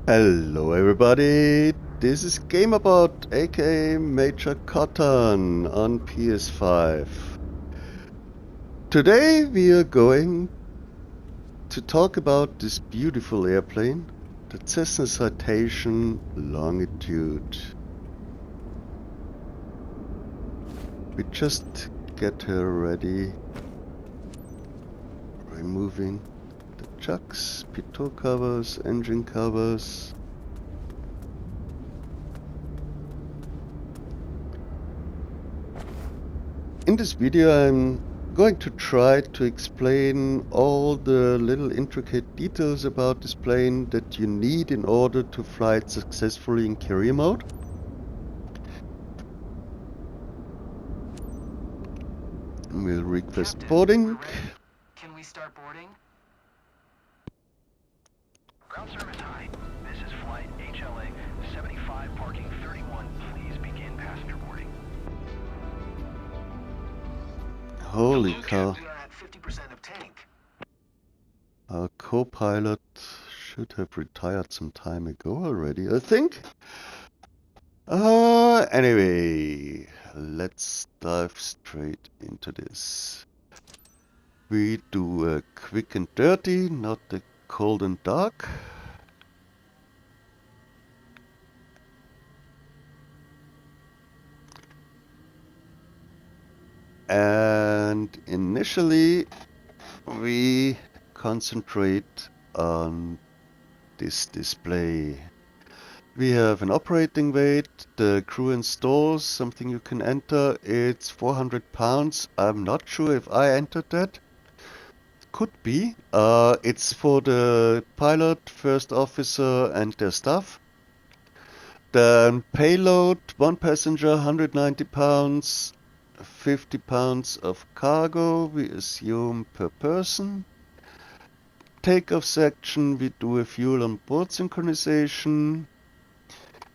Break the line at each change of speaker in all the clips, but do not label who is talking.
Hello everybody, this is GamerBot aka Major Cotton on PS5. Today we are going to talk about this beautiful airplane, the Cessna Citation Longitude. We just get her ready, removing the chucks, pitot covers, engine covers. In this video I'm going to try to explain all the little intricate details about this plane that you need in order to fly it successfully in career mode. We'll request
Captain,
boarding.
Can we start boarding?
Ground service high. This is flight HLA 75 parking 31. Please begin passenger boarding.
Holy cow.
We are at 50% of tank.
Our co-pilot should have retired some time ago already, I think. Anyway, let's dive straight into this. We do a quick and dirty, not the cold and dark. And initially we concentrate on this display. We have an operating weight, the crew installs, something you can enter. It's 400 pounds. I'm not sure if I entered that. Could be. It's for the pilot, first officer and their staff. Then payload, one passenger, 190 pounds, 50 pounds of cargo, we assume per person. Takeoff section, we do a fuel on board synchronization.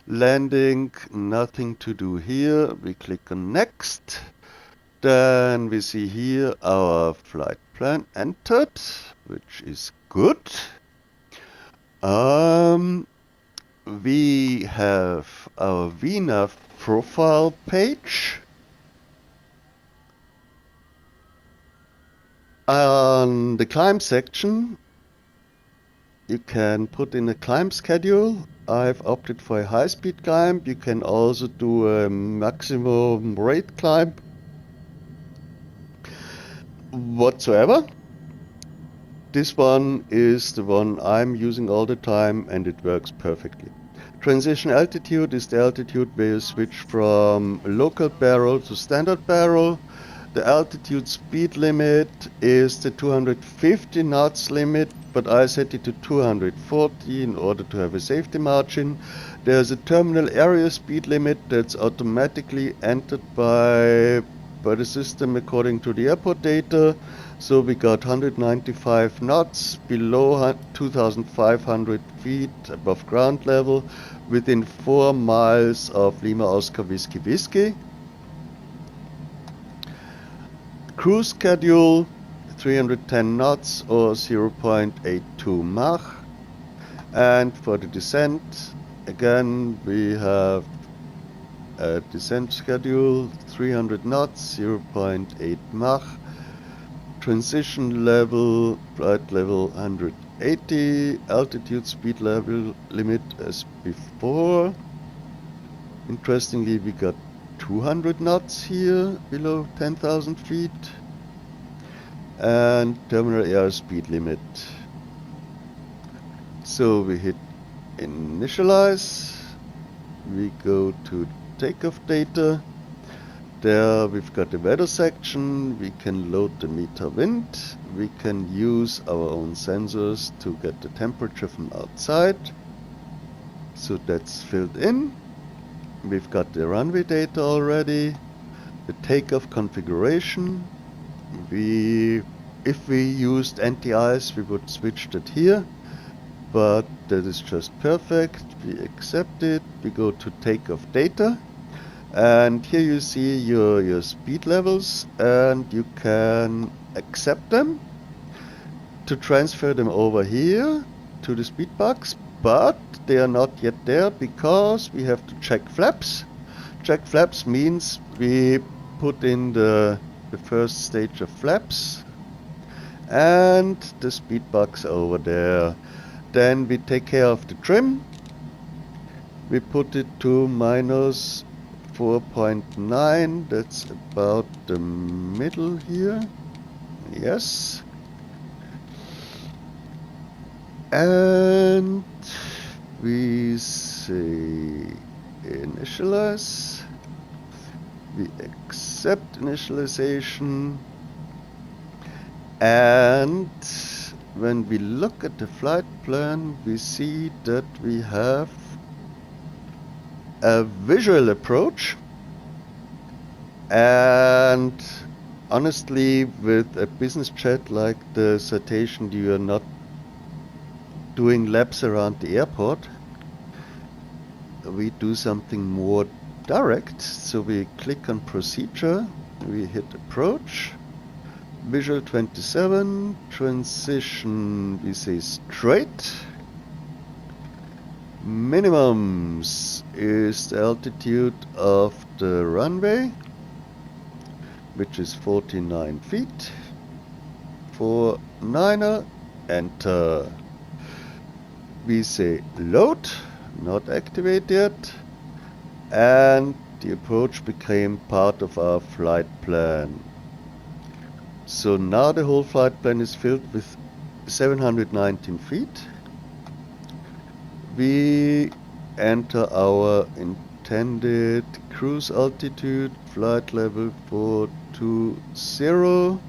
Landing, nothing to do here. We click on next. Then we see here our flight plan entered, which is good. We have our Vienna profile page. On the climb section, you can put in a climb schedule. I've opted for a high-speed climb. You can also do a maximum rate climb whatsoever. This one is the one I'm using all the time and it works perfectly. Transition altitude is the altitude where you switch from local barrel to standard barrel. The altitude speed limit is the 250 knots limit, but I set it to 240 in order to have a safety margin. There's a terminal area speed limit that's automatically entered by the system according to the airport data. So we got 195 knots below 2,500 feet above ground level within 4 miles of Lima Oscar Whiskey Whiskey. Cruise schedule 310 knots or 0.82 Mach. And for the descent, again we have a descent schedule 300 knots, 0.8 Mach. Transition level, flight level 180, altitude speed level limit as before. Interestingly, we got 200 knots here below 10,000 feet and terminal air speed limit. So we hit initialize, we go to takeoff data. There we've got the weather section, we can load the meter wind, we can use our own sensors to get the temperature from outside. So that's filled in. We've got the runway data already, the takeoff configuration. If we used anti-ice, we would switch that here, but that is just perfect. We accept it, we go to takeoff data, and here you see your speed levels, and you can accept them to transfer them over here to the speed box. but they are not yet there because we have to check flaps. Check flaps means we put in the first stage of flaps and the speed box over there. Then we take care of the trim. We put it to minus 4.9. That's about the middle here. Yes. And we say initialize. We accept initialization. And when we look at the flight plan, we see that we have a visual approach. And honestly, with a business jet like the Citation, you are not doing laps around the airport. We do something more direct. So we click on procedure, we hit approach, visual 27, transition, we say straight. Minimums is the altitude of the runway, which is 49 feet. For 9er, enter. We say load, not activate yet, and the approach became part of our flight plan. So now the whole flight plan is filled with 719 feet. We enter our intended cruise altitude, flight level 420,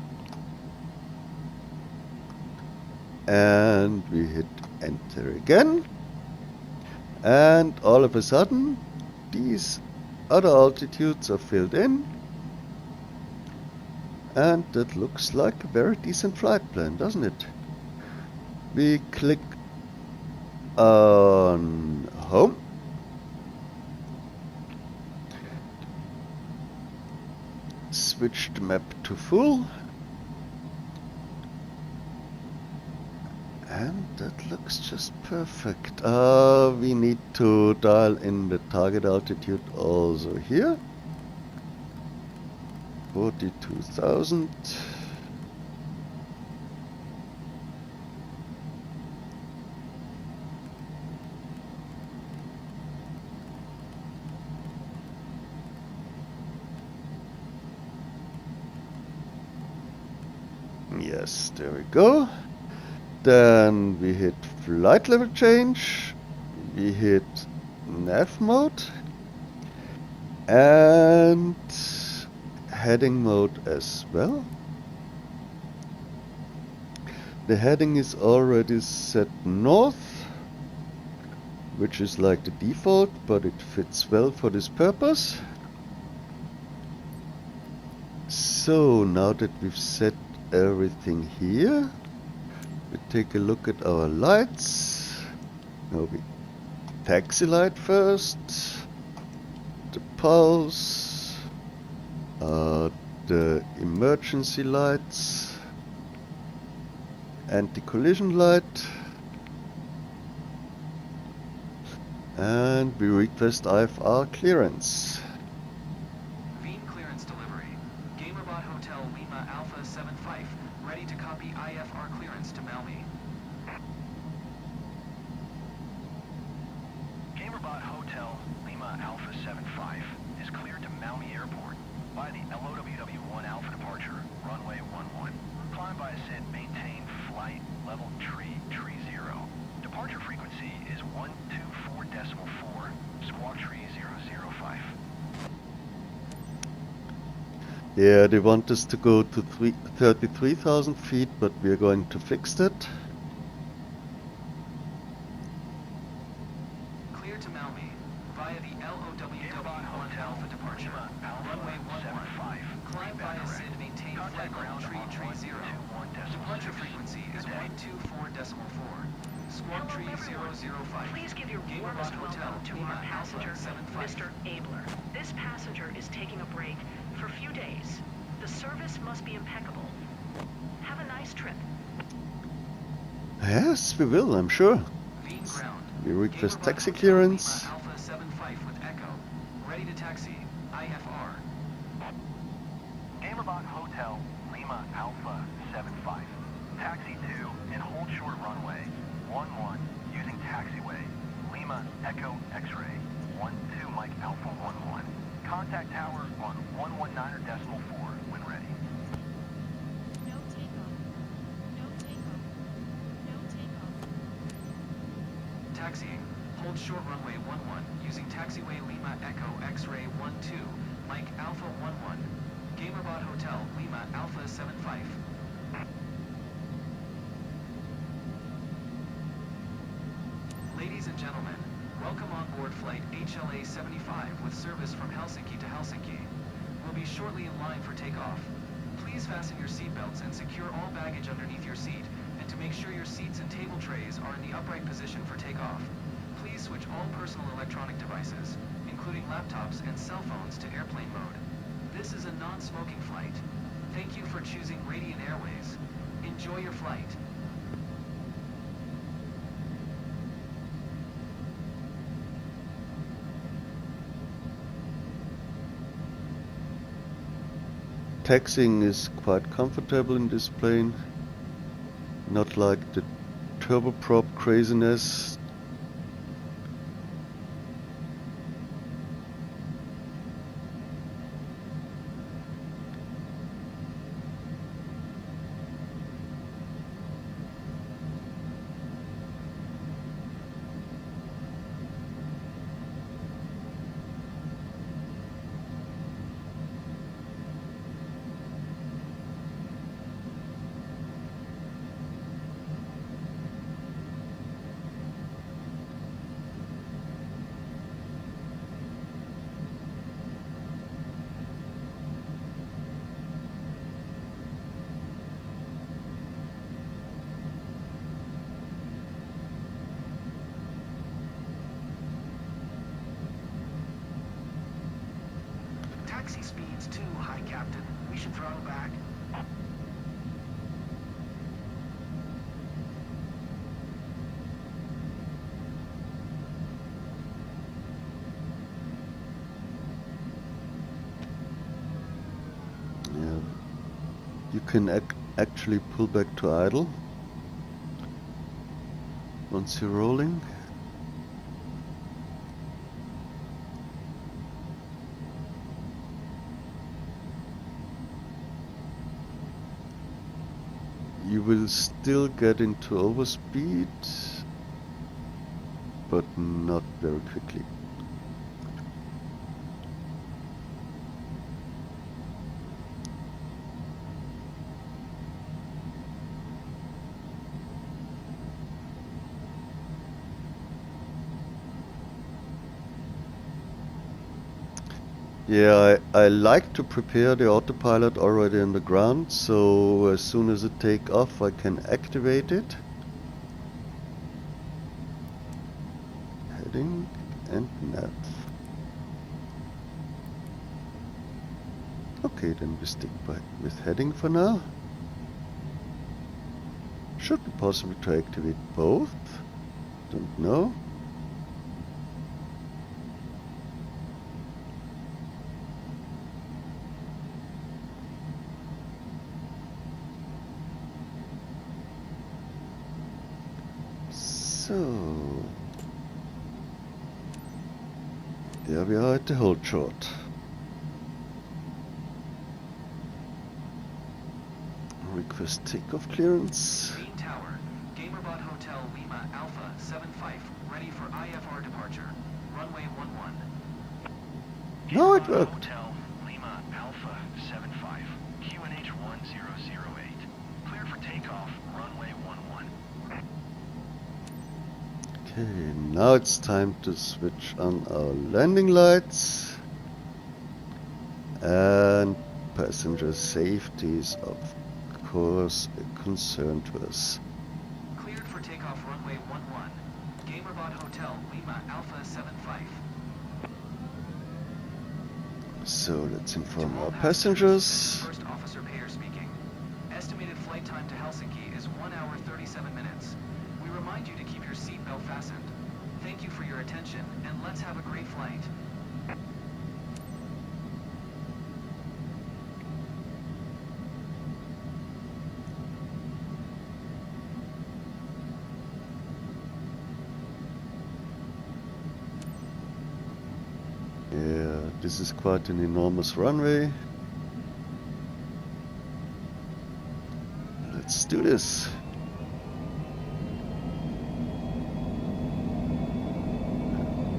and we hit enter again, and all of a sudden these other altitudes are filled in, and that looks like a very decent flight plan, doesn't it? We click on home, switch the map to full, and that looks just perfect. We need to dial in the target altitude also here, 42,000. Yes, there we go. Then we hit flight level change, we hit nav mode, and heading mode as well. The heading is already set north, which is like the default, but it fits well for this purpose. So now that we've set everything here, we take a look at our lights. Now we taxi light first, the pulse, the emergency lights, anti-collision light, and we request IFR clearance.
Veen clearance delivery. Gamerbot Hotel Lima Alpha 75. Ready to copy IFR clearance to Malmi.
Gamerbot Hotel Lima Alpha 75 is cleared to Malmi Airport by the LOWW1 Alpha departure, runway 11. Climb by SID, maintain flight level tree 0. Departure frequency is 124.4, squawk tree 005.
Yeah, they want us to go to 33,000 feet, but we are going to fix that.
Clear to Malmi via the LOWW1 Alpha departure. Runway 11. Climb by SID, maintain flight level tree 0. Departure frequency is 124.4. Squawk tree 005.
Please give your warmest welcome to our passenger, Mr. Abler. This passenger is taking a break for a few days. The service must be impeccable. Have a nice trip.
Yes, we will, I'm sure.
Being ground.
We request
Gamerbot
taxi
Hotel
clearance.
Lima Alpha 75 with Echo. Ready to taxi. IFR.
Gamerbot Hotel Lima Alpha 75. Taxi to and hold short runway 11 using taxiway Lima Echo X-ray 12 Mike Alpha 11. Contact tower on 119.4 when ready.
No takeoff. No takeoff. No takeoff.
Taxiing. Hold short runway 11 using taxiway Lima Echo X-ray 12 Mike Alpha 11. Gamerbot Hotel Lima Alpha 75. Ladies and gentlemen, welcome on board flight HLA 75 with service from Helsinki to Helsinki. We'll be shortly in line for takeoff. Please fasten your seatbelts and secure all baggage underneath your seat, and to make sure your seats and table trays are in the upright position for takeoff. Please switch all personal electronic devices, including laptops and cell phones, to airplane mode. This is a non-smoking flight. Thank you for choosing Radiant Airways. Enjoy your flight.
Taxiing is quite comfortable in this plane, not like the turboprop craziness.
Taxi speed's too high, Captain. We should throttle back.
Yeah, you can actually pull back to idle once you're rolling. You will still get into overspeed, but not very quickly. Yeah, I like to prepare the autopilot already on the ground, so as soon as it takes off I can activate it. Heading and nav. Okay, then we stick with heading for now. Should be possible to activate both. Don't know. So, there we are at the hold short. Request takeoff clearance.
Main tower. Gamerbot Hotel Lima Alpha 75. Ready for IFR departure. Runway 11.
No, it
Gamerbot
worked.
Hotel Lima Alpha 75. QNH 1008. Cleared for takeoff. Runway 11.
Okay, now it's time to switch on our landing lights. And passenger safety is of course a concern to us.
Cleared for takeoff runway 11. Gamerbot Hotel Lima Alpha 75.
So let's inform
To all
our
passengers,
passengers.
First Officer Payer speaking. Estimated flight time to Helsinki is 1 hour 37 minutes. We We remind you to keep your seatbelt fastened. Thank you for your attention, and let's have a great flight.
Yeah, this is quite an enormous runway. Let's do this.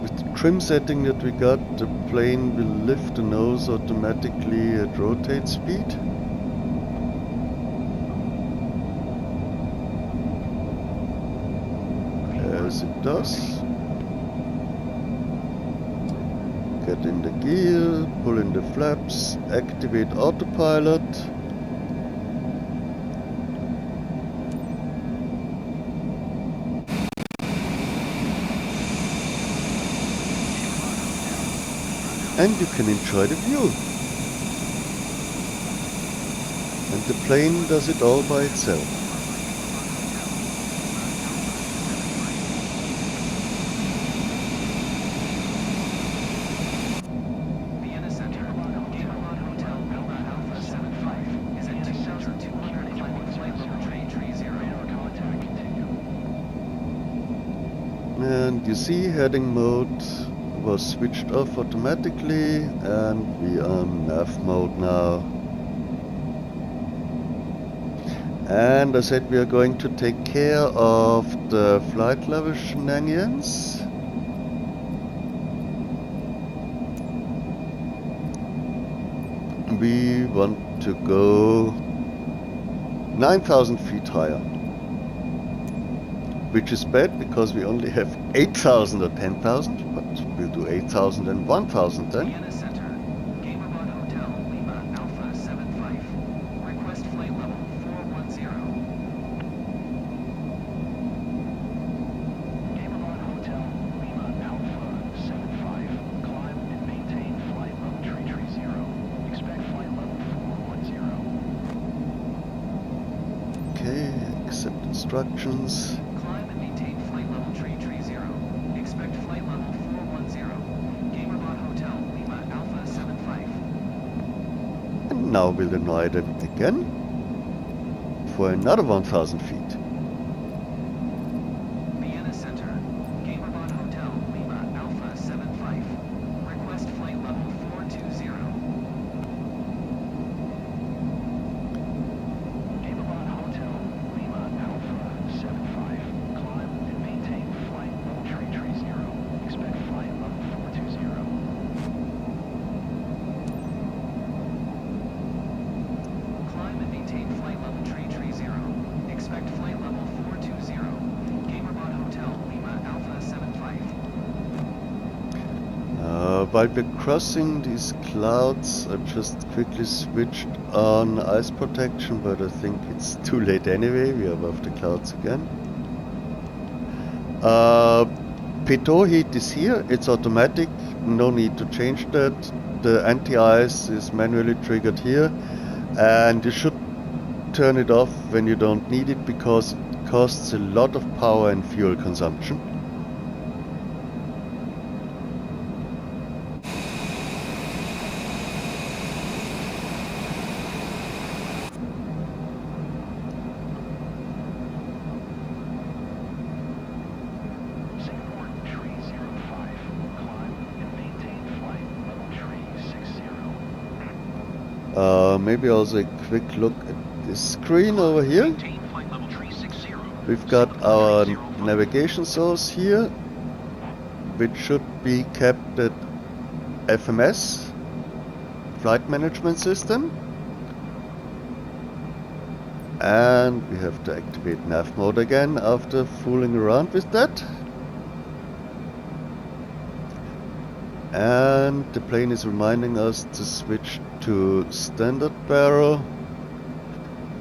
With the trim setting that we got, the plane will lift the nose automatically at rotate speed. As it does. Get in the gear, pull in the flaps, activate autopilot. And you can enjoy the view. And the plane does it all by itself.
Vienna Center, Gamerlot Hotel, Lima Alpha 75 is at 2,200 climbing flight level tree 30.
Contact continue.
And you see heading mode was switched off automatically, and we are on nav mode now. And I said we are going to take care of the flight level shenanigans. We want to go 9,000 feet higher, which is bad because we only have 8,000 or 10,000, but we'll do 8,000 and 1,000 then.
Vienna Center, Gamerlot Hotel, Lima Alpha 75. Request flight level 410.
Gamerlot Hotel, Lima Alpha 75. Climb and maintain flight level 330. Expect flight level 410.
Okay, accept instructions.
Climb and maintain flight level 330. Expect flight level 410. Gamerlot Hotel, Lima Alpha 75.
And now we'll annoy them again for another 1,000 feet.
Vienna Center, Gamerlot Hotel, Lima Alpha 75. Request flight level 420.
Gamerlot Hotel, Lima Alpha 75. Climb and maintain flight level 330. Expect flight level 420.
Climb and maintain flight level 330. Expect flight level 420. Gamerlot Hotel, Lima Alpha 75.
While we're crossing these clouds, I just quickly switched on ice protection, but I think it's too late anyway. We are above the clouds again. Pitot heat is here. It's automatic. No need to change that. The anti-ice is manually triggered here, and you should turn it off when you don't need it because it costs a lot of power and fuel consumption.
Singapore 305. Climb and maintain flight level 360.
Maybe also a quick look at this screen over here.
Maintain flight level 360.
We've got our navigation source here, which should be kept at FMS, Flight Management System. And we have to activate nav mode again after fooling around with that. And the plane is reminding us to switch to standard barrel.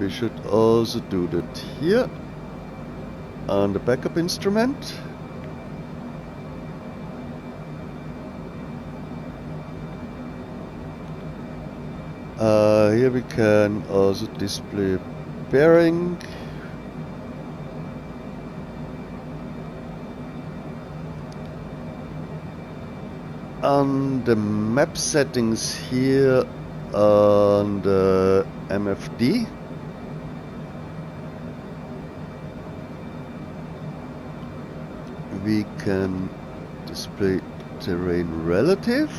We should also do that here on the backup instrument. Here we can also display bearing. on the map settings here on the MFD. We can display terrain relative.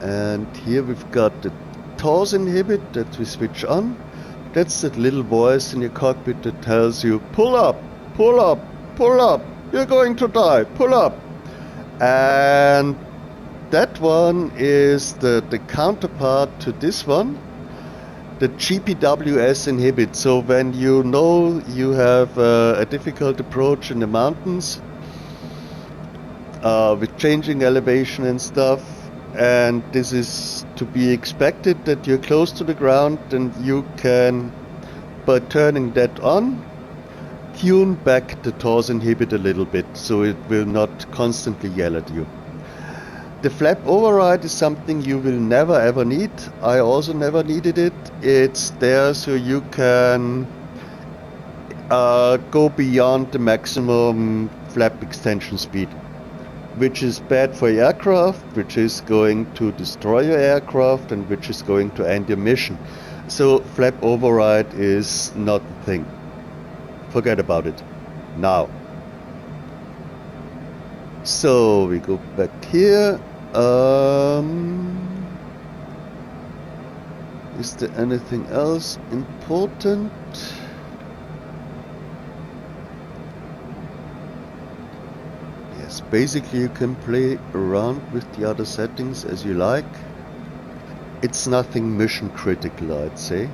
And here we've got the TOS inhibit that we switch on. That's that little voice in your cockpit that tells you, pull up, pull up, pull up, you're going to die, pull up. And that one is the counterpart to this one, the GPWS inhibit. So when you know you have a difficult approach in the mountains with changing elevation and stuff, and this is to be expected that you're close to the ground, and you can, by turning that on, tune back the TOS inhibit a little bit so it will not constantly yell at you. The flap override is something you will never ever need. I also never needed it. It's there so you can go beyond the maximum flap extension speed, which is bad for aircraft, which is going to destroy your aircraft, and which is going to end your mission. So flap override is not a thing. Forget about it. Now. So we go back here. Is there anything else important? Yes, basically you can play around with the other settings as you like. It's nothing mission critical, I'd say.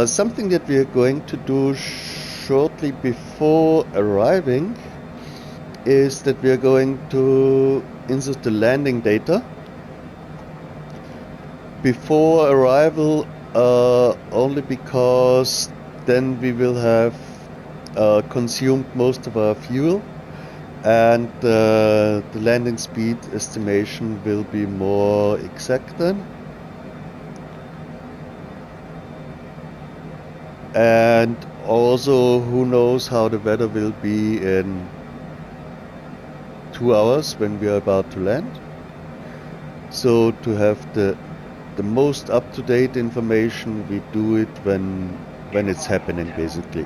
Something that we are going to do shortly before arriving is that we are going to insert the landing data before arrival, only because then we will have consumed most of our fuel, and the landing speed estimation will be more exact then. And also, who knows how the weather will be in 2 hours when we are about to land. So to have the most up-to-date information, we do it when it's happening, basically.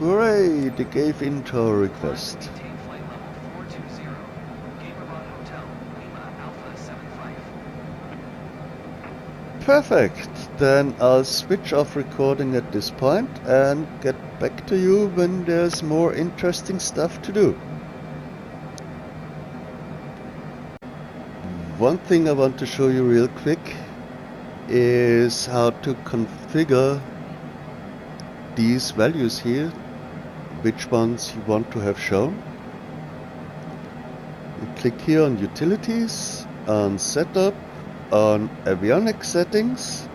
Hooray! They gave in to our request. Perfect, then I'll switch off recording at this point and get back to you when there's more interesting stuff to do. One thing I want to show you real quick is how to configure these values here, which ones you want to have shown. You click here on Utilities, on Setup, on avionics settings,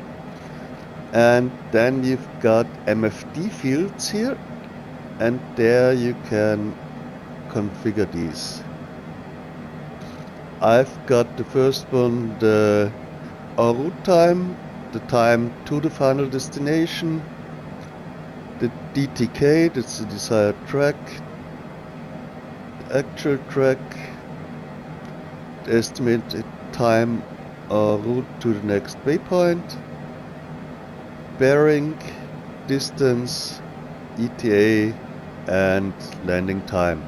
and then you've got MFD fields here, and there you can configure these. I've got the first one, the en route time, the time to the final destination, the DTK, that's the desired track, the actual track, the estimated time en route to the next waypoint, bearing, distance, ETA, and landing time.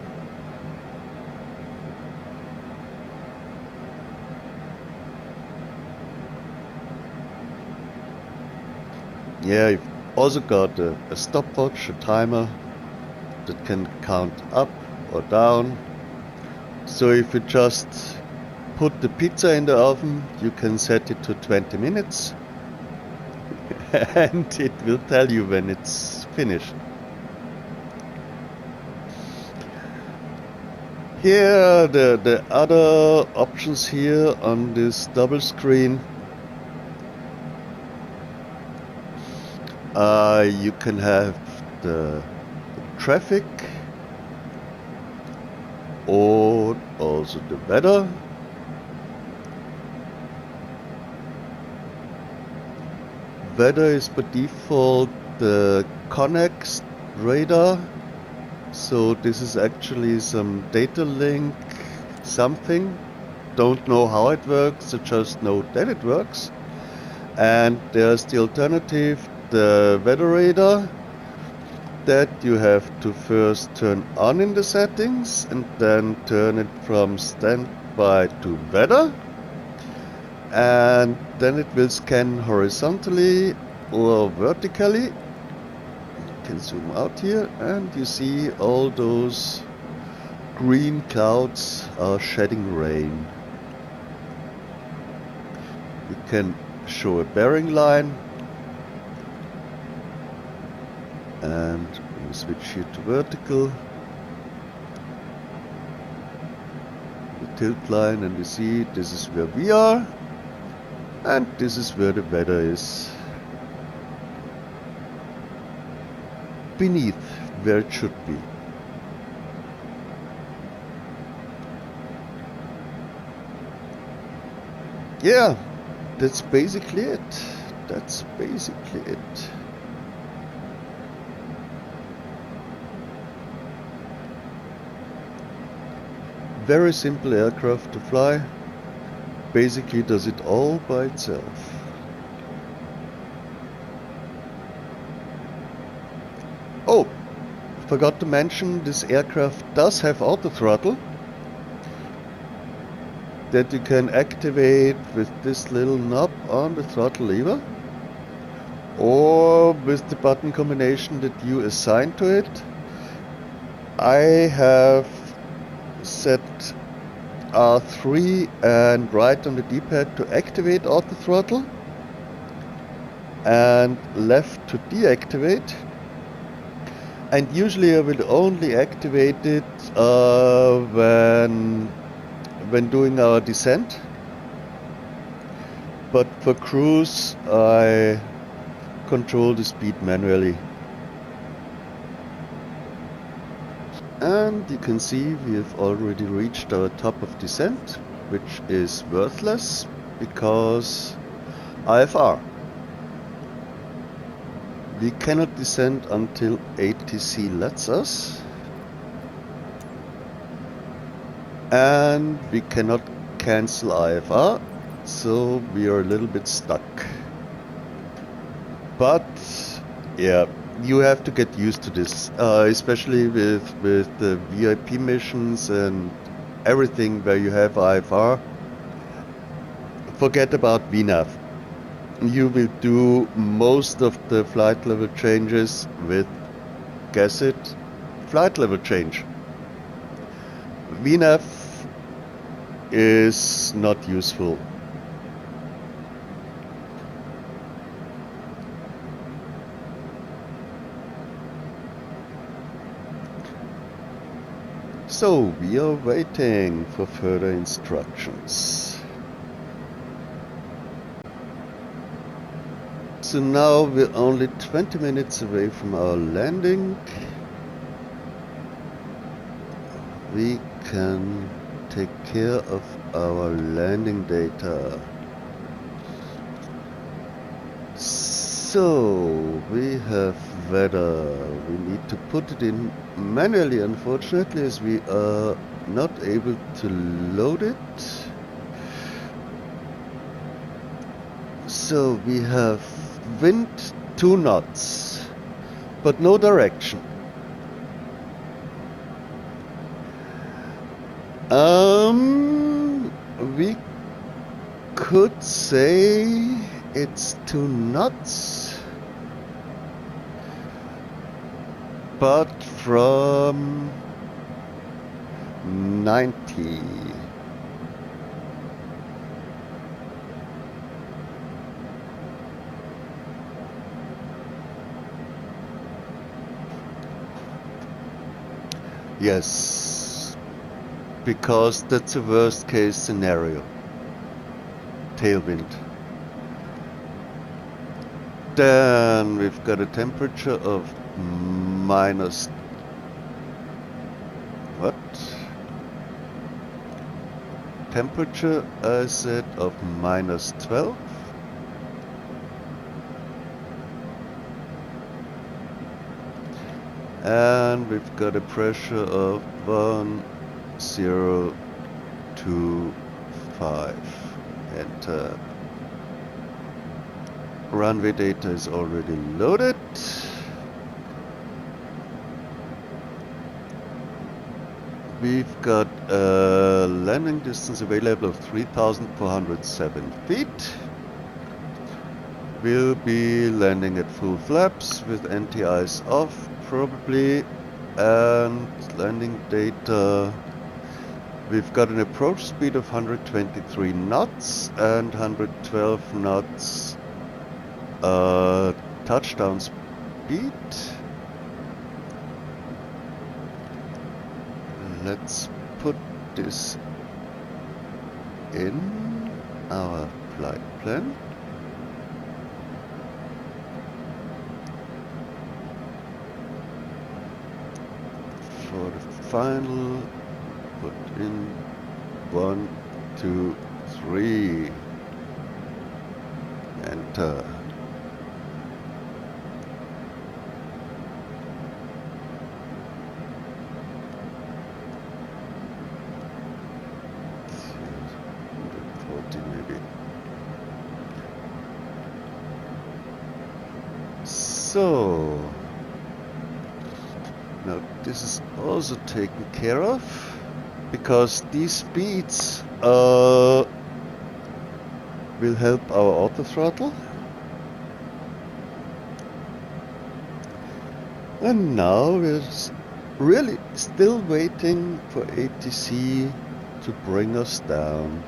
Yeah, you've also got a stopwatch, a timer that can count up or down. So if you just put the pizza in the oven, you can set it to 20 minutes and it will tell you when it's finished. Here the other options here on this double screen. You can have the traffic or also the weather. Weather is by default the Connex radar. So this is actually some data link something. Don't know how it works, I just know that it works. And there's the alternative, the weather radar, that you have to first turn on in the settings and then turn it from standby to weather. And then it will scan horizontally or vertically. You can zoom out here and you see all those green clouds are shedding rain. You can show a bearing line, and we switch here to vertical, the tilt line, and you see this is where we are and this is where the weather is, beneath where it should be. Yeah, that's basically it. That's basically it. Very simple aircraft to fly. Basically does it all by itself. Oh, forgot to mention, this aircraft does have auto throttle that you can activate with this little knob on the throttle lever, or with the button combination that you assign to it. I have set R3 and right on the D-pad to activate auto throttle and left to deactivate. And usually I will only activate it when doing our descent. But for cruise I control the speed manually. And you can see we have already reached our top of descent, which is worthless because IFR. We cannot descend until ATC lets us, and we cannot cancel IFR, so we are a little bit stuck. But yeah, you have to get used to this, especially with the VIP missions and everything where you have IFR. Forget about VNAV. You will do most of the flight level changes with, guess it, flight level change. VNAV is not useful. So we are waiting for further instructions. So now we're only 20 minutes away from our landing. We can take care of our landing data. So we have weather. We need to put it in manually, unfortunately, as we are not able to load it. So we have wind 2 knots, but no direction. We could say it's 2 knots, depart from 90. Yes, because that's a worst case scenario. Tailwind. Then we've got a temperature of minus... what? Temperature, I said, of minus 12. And we've got a pressure of 1025. Enter. Runway data is already loaded. We've got a landing distance available of 3,407 feet. We'll be landing at full flaps with anti-ice off probably, and landing data. We've got an approach speed of 123 knots and 112 knots touchdown speed. Let's put this in our flight plan. For the final, put in 1, 2, 3. Enter. So, now this is also taken care of, because these speeds will help our autothrottle. And now we're really still waiting for ATC to bring us down.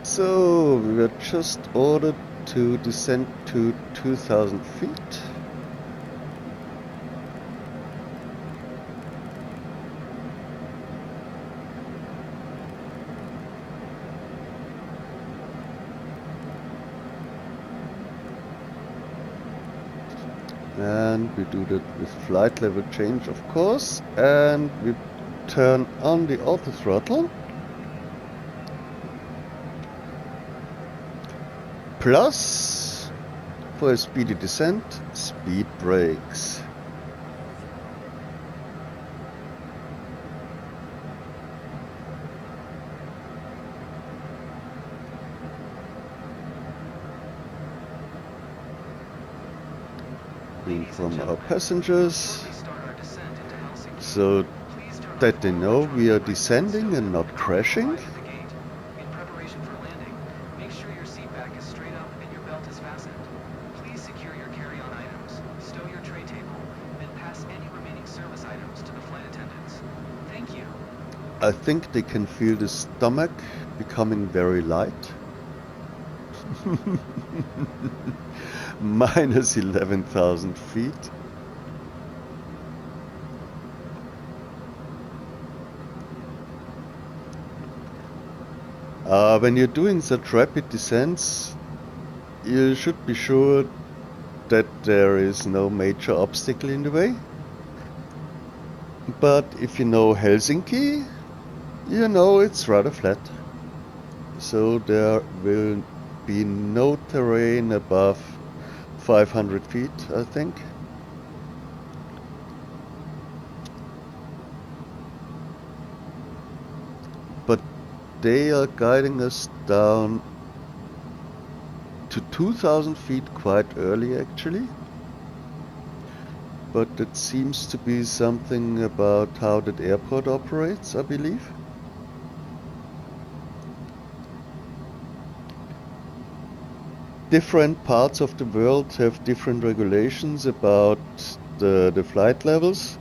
So we were just ordered to descend to 2,000 feet. And we do that with flight level change, of course, and we turn on the autothrottle. Plus, for a speedy descent, speed brakes. From our passengers, so that they know we are descending and not crashing.
In preparation for landing, make sure your seat back is straight up and your belt is fastened. Please secure your carry-on items, stow your tray table, and pass any remaining service items to the flight attendants. Thank you.
I think they can feel the stomach becoming very light. Minus 11,000 feet. When you're doing such rapid descents, you should be sure that there is no major obstacle in the way. But if you know Helsinki, you know it's rather flat. So there will be no terrain above 500 feet, I think. But they are guiding us down to 2,000 feet quite early, actually. But it seems to be something about how that airport operates, I believe. different parts of the world have different regulations about the flight levels.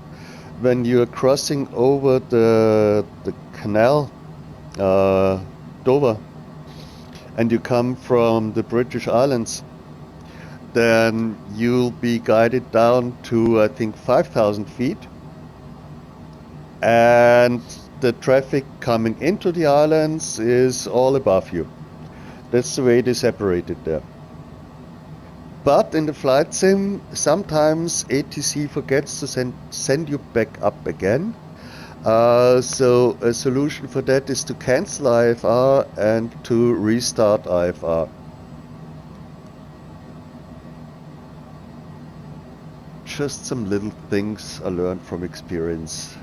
When you're crossing over the canal, Dover, and you come from the British Islands, then you'll be guided down to, I think, 5,000 feet. And the traffic coming into the islands is all above you. That's the way they separate it there. But in the flight sim, sometimes ATC forgets to send you back up again. So a solution for that is to cancel IFR and to restart IFR. Just some little things I learned from experience.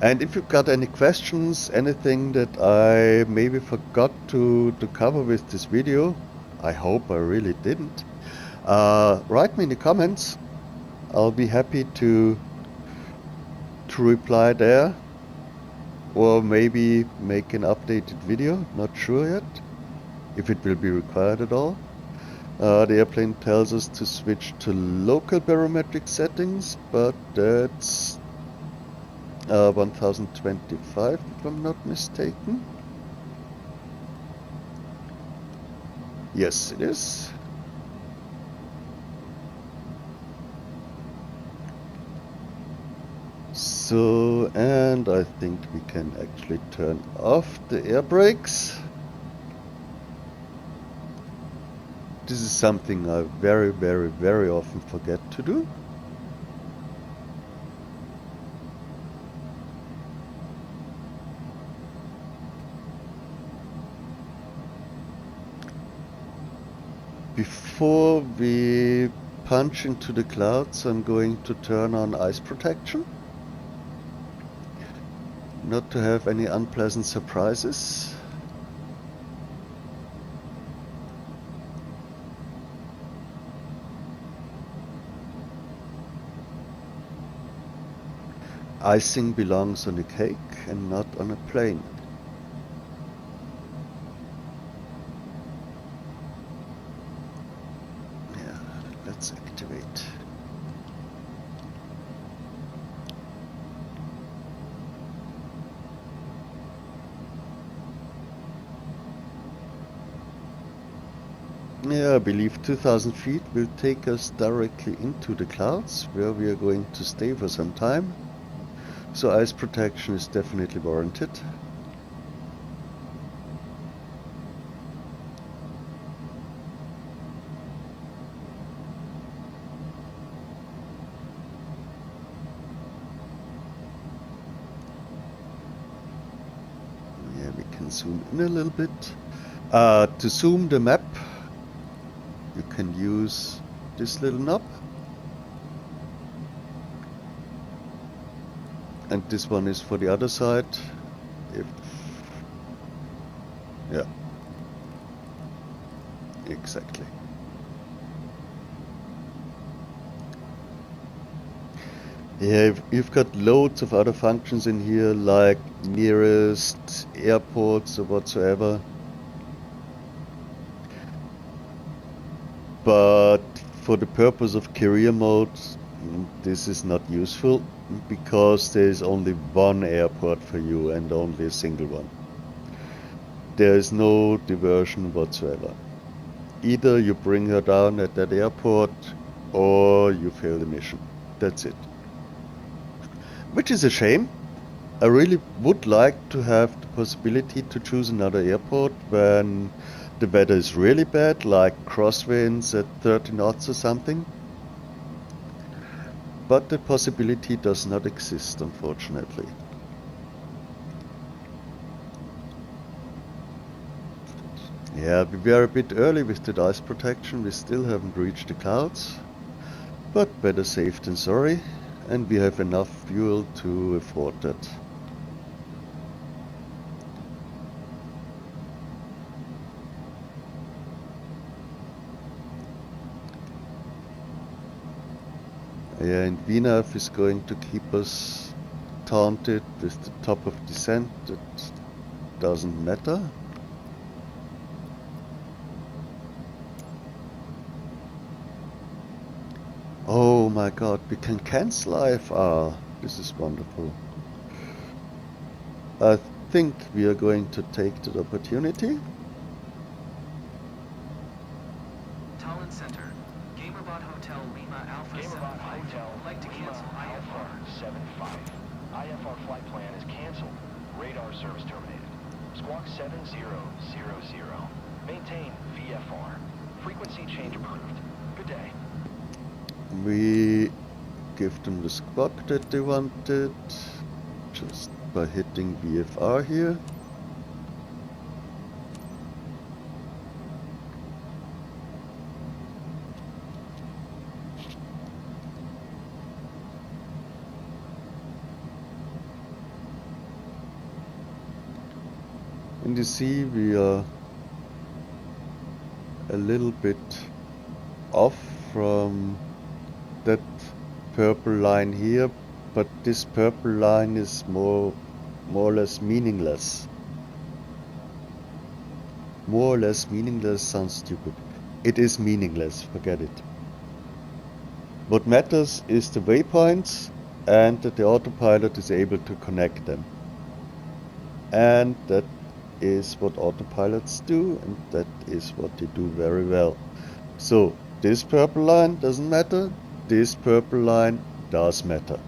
And if you've got any questions, anything that I maybe forgot to cover with this video, I hope I really didn't, write me in the comments. I'll be happy to reply there, or maybe make an updated video, not sure yet, if it will be required at all. The airplane tells us to switch to local barometric settings, but that's 1025 if I'm not mistaken. Yes, it is. So, and I think we can actually turn off the air brakes. This is something I very often forget to do. Before we punch into the clouds, I'm going to turn on ice protection. Not to have any unpleasant surprises. Icing belongs on a cake and not on a plane. Yeah, let's activate. Yeah, I believe 2,000 feet will take us directly into the clouds, where we are going to stay for some time. So ice protection is definitely warranted. Yeah, we can zoom in a little bit. To zoom the map, you can use this little knob. And this one is for the other side. Yeah, exactly. Yeah, you've got loads of other functions in here, like nearest airports or whatsoever. But for the purpose of career mode, this is not useful, because there is only one airport for you and only a single one. There is no diversion whatsoever. Either you bring her down at that airport or you fail the mission. That's it. Which is a shame. I really would like to have the possibility to choose another airport when the weather is really bad, like crosswinds at 30 knots or something. But the possibility does not exist, unfortunately. Yeah, we were a bit early with the ice protection. We still haven't reached the clouds. But better safe than sorry. And we have enough fuel to afford that. Yeah, and Vienna is going to keep us taunted with the top of descent at doesn't matter. Oh my god, we can cancel IFR. This is wonderful. I think we are going to take the opportunity.
Tallinn Center. Gamerbot Hotel Lima Alpha
Gamerbot
75.
Hotel
Would like to
Lima
cancel
Alpha
IFR.
75. IFR flight plan is canceled. Radar service terminated. Squawk 7000. Maintain VFR. Frequency change approved. Good day.
We give them the squawk that they wanted just by hitting VFR here. And you see we are a little bit off from that purple line here, but this purple line is more or less meaningless. More or less meaningless sounds stupid. It is meaningless, forget it. What matters is the waypoints and that the autopilot is able to connect them. And that is what autopilots do, and that is what they do very well. So this purple line doesn't matter, this purple line does matter.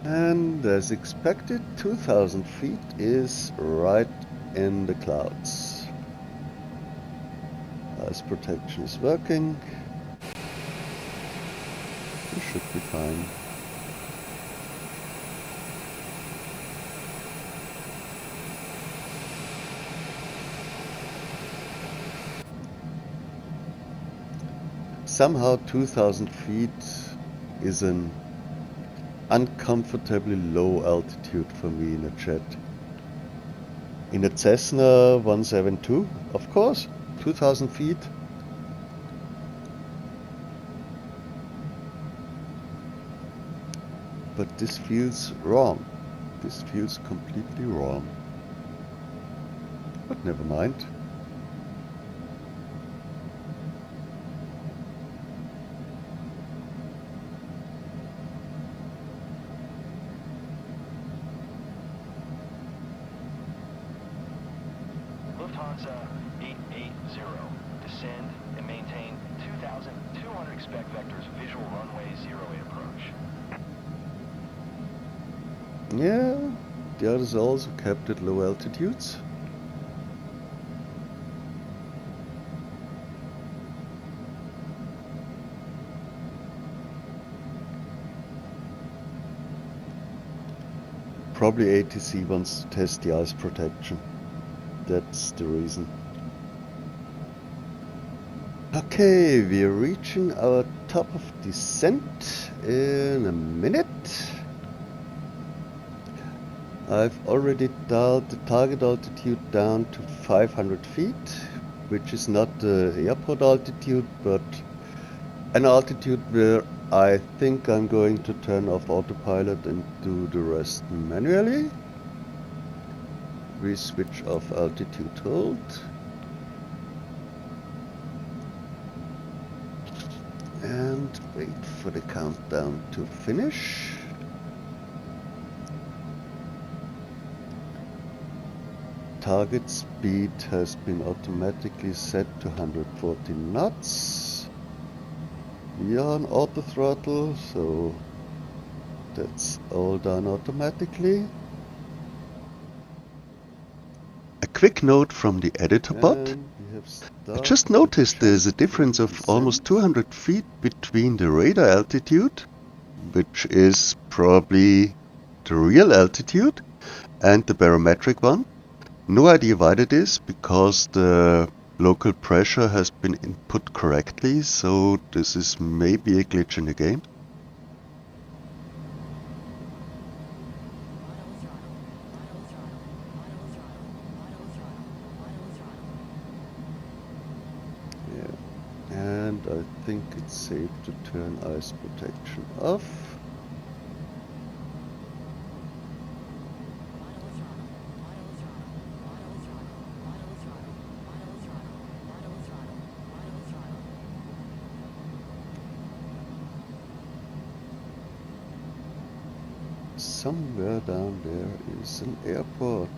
And as expected, 2000 feet is right in the clouds. Ice protection is working. We should be fine. Somehow 2000 feet is an uncomfortably low altitude for me in a jet. In a Cessna 172, of course, 2000 feet. But this feels wrong. This feels completely wrong. But never mind.
Lufthansa 880. Descend and maintain 2,200. Expect vectors visual runway 08 approach.
Yeah, the others also kept at low altitudes. Probably ATC wants to test the ice protection. That's the reason. Okay, we're reaching our top of descent in a minute. I've already dialed the target altitude down to 500 feet, which is not the airport altitude, but an altitude where I think I'm going to turn off autopilot and do the rest manually. We switch off altitude hold. And wait for the countdown to finish. Target speed has been automatically set to 140 knots. We are on auto throttle, so that's all done automatically. A quick note from the editor bot. I just noticed there's a difference of almost 200 feet between the radar altitude, which is probably the real altitude, and the barometric one. No idea why that is, because the local pressure has been input correctly, so this is maybe a glitch in the game. Yeah, and I think it's safe to turn ice protection off. somewhere down there is an airport.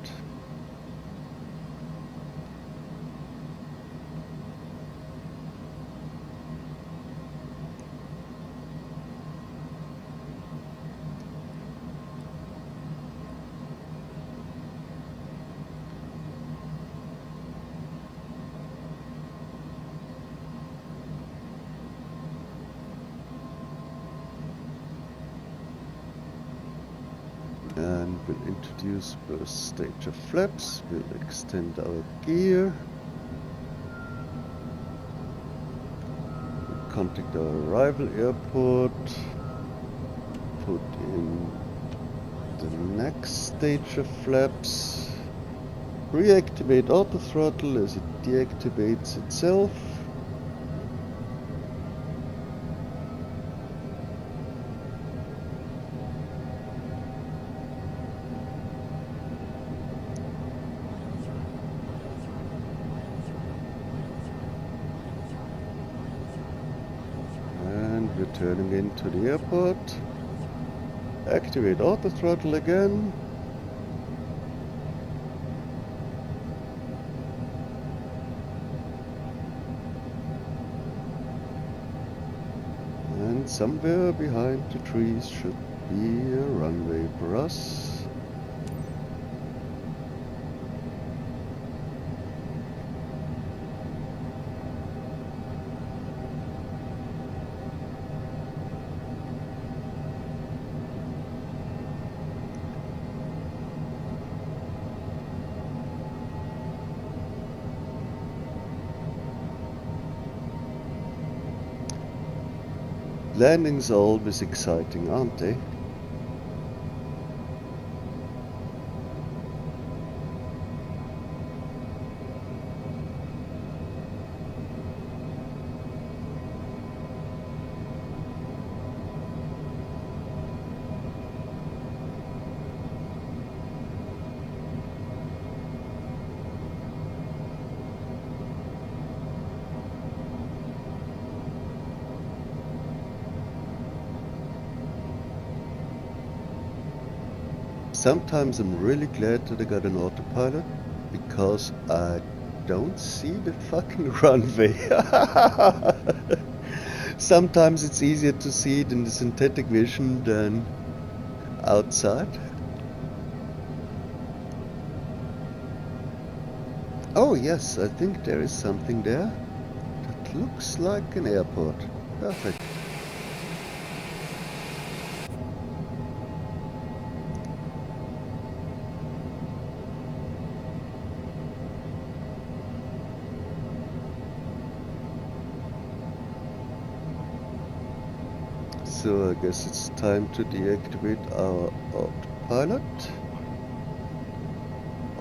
And we'll introduce first stage of flaps, we'll extend our gear, we'll contact our arrival airport, put in the next stage of flaps, reactivate auto throttle as it deactivates itself. Returning into the airport, activate auto throttle again, and somewhere behind the trees should be a runway for us. Landings are always exciting, aren't they? Sometimes I'm really glad that I got an autopilot, because I don't see the fucking runway. Sometimes it's easier to see it in the synthetic vision than outside. Oh yes, I think there is something there that looks like an airport. Perfect. So I guess it's time to deactivate our autopilot.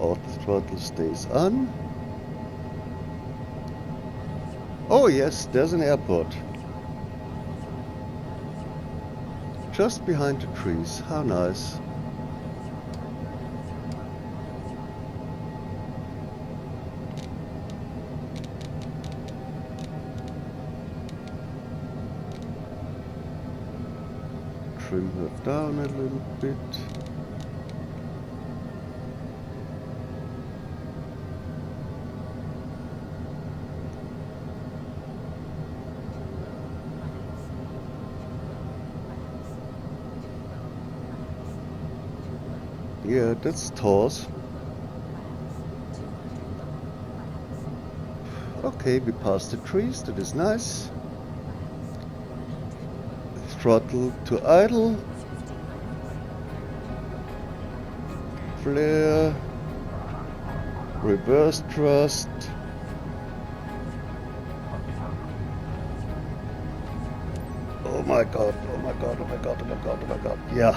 Auto throttle stays on. Oh yes, there's an airport. Just behind the trees. How nice. Trim her down a little bit. Yeah, that's TORS. Okay, we passed the trees, that is nice. Throttle to idle. Flare. Reverse thrust. Oh my god, oh my god, oh my god, oh my god, oh my god. Yeah.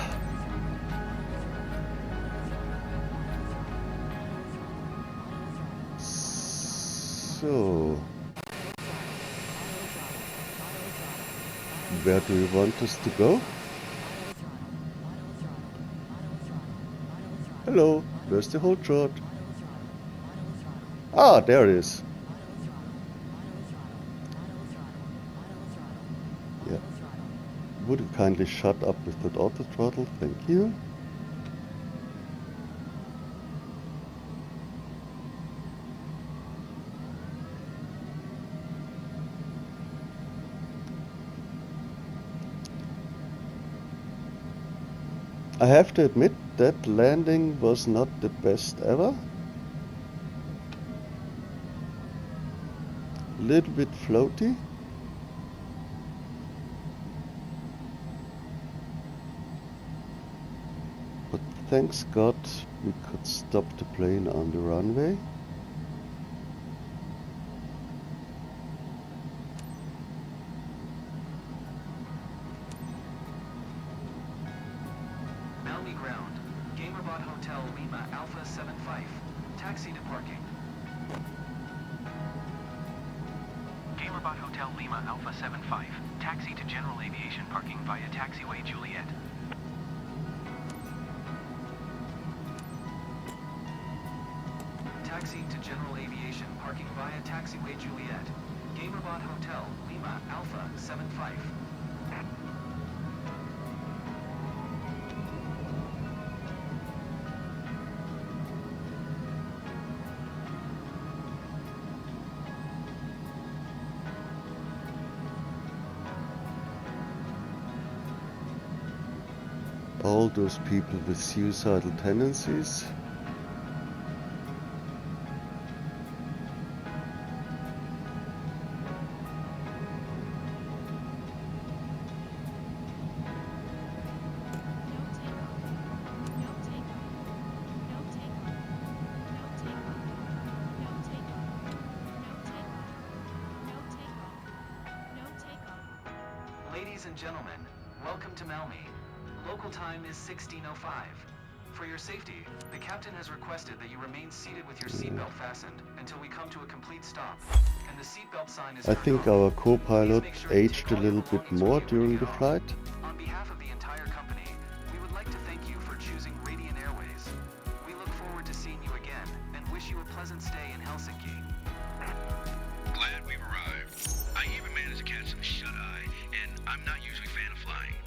So, where do you want us to go? Hello, where's the hold shot? Ah, there it is. Yeah. Would you kindly shut up with that auto throttle? Thank you. I have to admit that landing was not the best ever. Little bit floaty. But thanks God we could stop the plane on the runway.
Malmi ground. Gamerbot Hotel Lima Alpha 75. Taxi to parking.
Gamerbot Hotel Lima Alpha 75. Taxi to general aviation parking via taxiway Juliet.
Taxi to general aviation parking via taxiway Juliet. Gamerbot Hotel Lima Alpha 75.
All those people with suicidal tendencies.
Ladies and gentlemen, welcome to Malmi. Local time is 16:05. For your safety, the captain has requested that you remain seated with your seatbelt fastened until we come to a complete stop. And the seatbelt sign is
I
turned
think
on.
our co-pilot
Please make sure you
aged
take
a
all
little
your
bit
belongings
more
with you when
during
you
the
get home.
flight.
On behalf of the entire company, we would like to thank you for choosing Radiant Airways. We look forward to seeing you again and wish you a pleasant stay in Helsinki.
Glad we've arrived. I even managed to catch some shut-eye, and I'm not usually a fan of flying.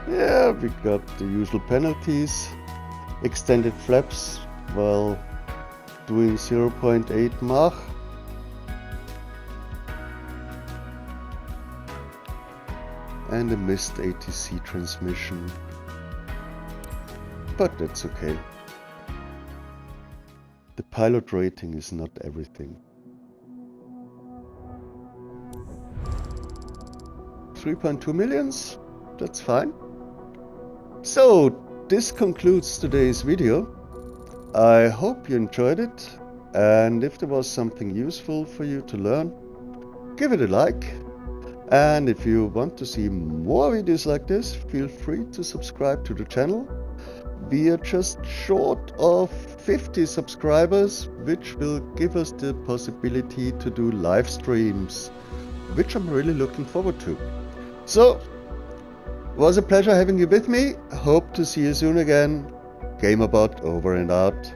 Yeah, we got the usual penalties. Extended flaps while doing 0.8 Mach. And a missed ATC transmission. But that's okay. The pilot rating is not everything. 3.2 millions? That's fine. So, this concludes today's video. I hope you enjoyed it, and if there was something useful for you to learn, give it a like. And if you want to see more videos like this, feel free to subscribe to the channel. We are just short of 50 subscribers, which will give us the possibility to do live streams, which I'm really looking forward to. So, it was a pleasure having you with me. Hope to see you soon again. Gamerbot over and out.